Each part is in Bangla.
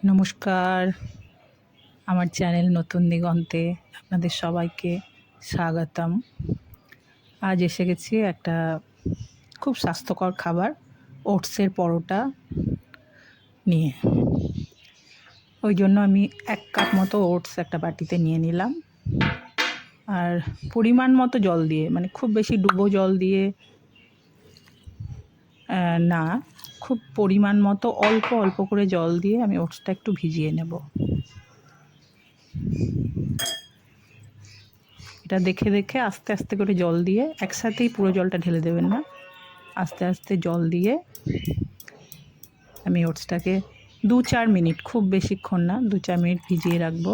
নমস্কার, আমার চ্যানেল নতুন দিগন্তে আপনাদের সবাইকে স্বাগতম। আজ এসে গেছি একটা খুব স্বাস্থ্যকর খাবার, ওটসের পরোটা নিয়ে। ওই জন্য আমি 1 কাপ মতো ওটস একটা বাটিতে নিয়ে নিলাম। আর পরিমাণ মতো জল দিয়ে, মানে খুব বেশি ডুবো জল দিয়ে না, খুব পরিমাণ মতো অল্প অল্প করে জল দিয়ে আমি ওটসটা একটু ভিজিয়ে নেব। এটা দেখে দেখে আস্তে আস্তে করে জল দিয়ে, একসাথেই পুরো জলটা ঢেলে দেবেন না, আস্তে আস্তে জল দিয়ে আমি ওটসটাকে 2-4 মিনিট, খুব বেশিক্ষণ না, 2-4 মিনিট ভিজিয়ে রাখবো।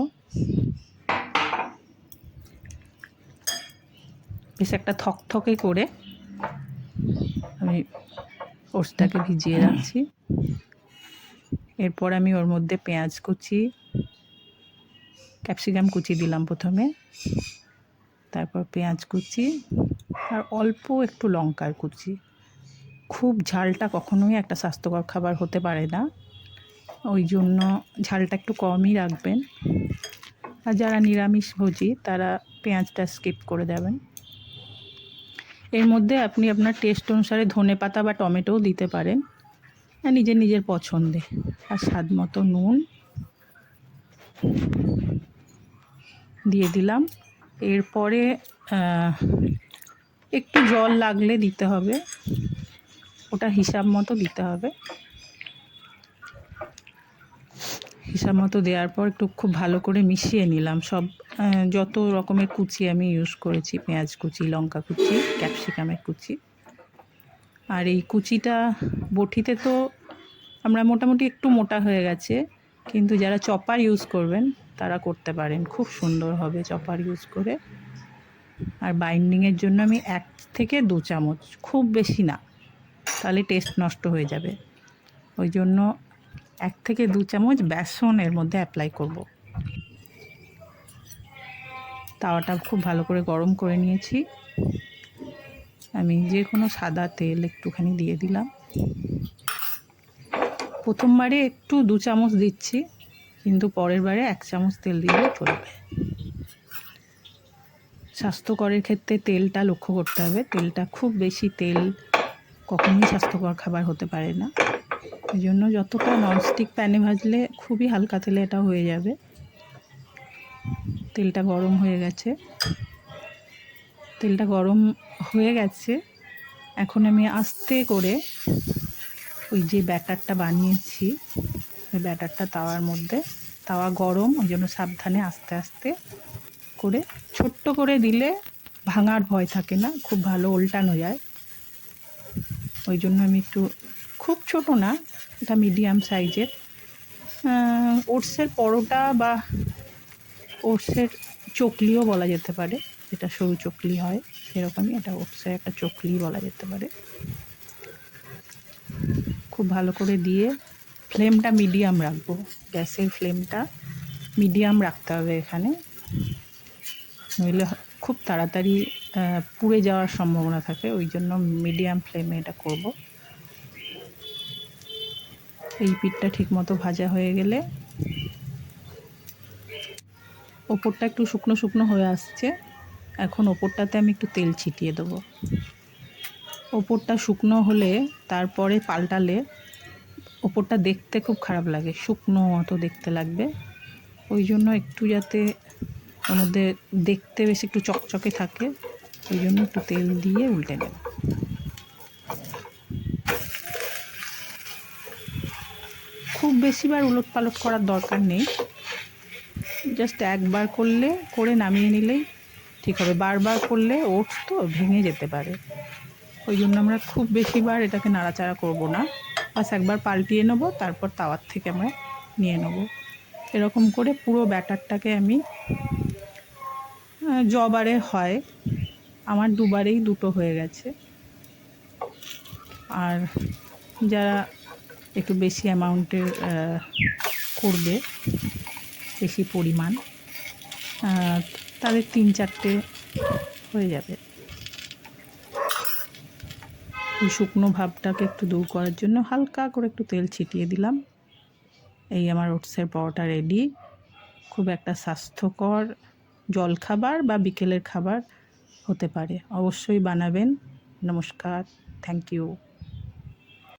বেশ একটা থকথকে করে আমি ওটসটাকে ভিজিয়ে রাখছি। এরপর আমি ওর মধ্যে পেঁয়াজ কুচি, ক্যাপসিকাম কুচি দিলাম প্রথমে, তারপর পেঁয়াজ কুচি আর অল্প একটু লঙ্কার কুচি। খুব ঝালটা কখনোই একটা স্বাস্থ্যকর খাবার হতে পারে না, ওই জন্য ঝালটা একটু কমই রাখবেন। আর যারা নিরামিষভোজী তারা পেঁয়াজটা স্কিপ করে দেবেন। এর মধ্যে আপনি আপনার টেস্ট অনুসারে ধনেপাতা বা টমেটোও দিতে পারেন, নিজের নিজের পছন্দে। আর স্বাদ মতো নুন দিয়ে দিলাম। এরপরে একটু জল লাগলে দিতে হবে, ওটা হিসাব মতো দিতে হবে। হিসাব মতো দেওয়ার পর একটু খুব ভালো করে মিশিয়ে নিলাম সব, যত রকমের কুচি আমি ইউজ করেছি, পেঁয়াজ কুচি, লঙ্কা কুচি, ক্যাপসিকামের কুচি। আর এই কুচিটা বটিতে তো আমরা মোটামুটি একটু মোটা হয়ে গেছে, কিন্তু যারা চপার ইউজ করবেন তারা করতে পারেন, খুব সুন্দর হবে চপার ইউজ করে। আর বাইন্ডিংয়ের জন্য আমি 1 থেকে 2 চামচ, খুব বেশি না, তাহলে টেস্ট নষ্ট হয়ে যাবে। ওই জন্য 1 থেকে 2 চামচ বেসন এর মধ্যে অ্যাপ্লাই করব। তাওয়াটা খুব ভালো করে গরম করে নিয়েছি। আমি যে কোনো সাদা তেল একটুখানি দিয়ে দিলাম। প্রথমবারে একটু 2 চামচ দিচ্ছি, কিন্তু পরের বারে 1 চামচ তেল দিলে চলবে। স্বাস্থ্যকরের ক্ষেত্রে তেলটা লক্ষ্য করতে হবে। তেলটা খুব বেশি তেল কখনোই স্বাস্থ্যকর খাবার হতে পারে না। এই জন্য যতটা ননস্টিক প্যানে ভাজলে খুবই হালকা তেলে এটা হয়ে যাবে। তেলটা গরম হয়ে গেছে, এখন আমি আস্তে করে ওই যে ব্যাটারটা বানিয়েছি, ওই ব্যাটারটা তাওয়ার মধ্যে, তাওয়া গরম ওই জন্য সাবধানে আস্তে আস্তে করে, ছোট্ট করে দিলে ভাঙার ভয় থাকে না, খুব ভালো ওল্টানো যায়। ওই জন্য আমি একটু, খুব ছোট না, এটা মিডিয়াম সাইজের ওটসের পরোটা বা ওটসের চকলিও বলা যেতে পারে, যেটা সরু চকলি হয় সেরকমই এটা ওটসের একটা চকলি বলা যেতে পারে। খুব ভালো করে দিয়ে ফ্লেমটা মিডিয়াম রাখবো, গ্যাসের ফ্লেমটা মিডিয়াম রাখতে হবে এখানে, নইলে খুব তাড়াতাড়ি পুড়ে যাওয়ার সম্ভাবনা থাকে। ওই জন্য মিডিয়াম ফ্লেমে এটা করব। এই পিঠটা ঠিকমতো ভাজা হয়ে গেলে ওপরটা একটু শুকনো শুকনো হয়ে আসছে, এখন ওপরটাতে আমি একটু তেল ছিটিয়ে দেবো। ওপরটা শুকনো হলে তারপরে পাল্টালে ওপরটা দেখতে খুব খারাপ লাগে, শুকনো মতো দেখতে লাগবে। ওই জন্য একটু যাতে ওর মধ্যে দেখতে বেশ একটু চকচকে থাকে, ওই জন্য একটু তেল দিয়ে উল্টে নেব। খুব বেশিবার উলট পালট করার দরকার নেই, জাস্ট একবার করে নামিয়ে নিলেই ঠিক হবে। বারবার করলে ওটস তো ভেঙে যেতে পারে, ওই জন্য আমরা খুব বেশিবার এটাকে নাড়াচাড়া করব না, বাস একবার পাল্টিয়ে নেব, তারপর তাওয়ার থেকে আমরা নিয়ে নেব। এরকম করে পুরো ব্যাটারটাকে আমি, যবারে হয়, আমার 2 বারেই 2টো হয়ে গেছে। আর যারা একটু বেশি অ্যামাউন্টের করবে, বেশি পরিমাণ, তাদের 3-4টে হয়ে যাবে। ওই শুকনো ভাবটাকে একটু দূর করার জন্য হালকা করে একটু তেল ছিটিয়ে দিলাম। এই আমার ওটসের পরোটা রেডি। খুব একটা স্বাস্থ্যকর জলখাবার বা বিকেলের খাবার হতে পারে। অবশ্যই বানাবেন। নমস্কার, থ্যাংক ইউ।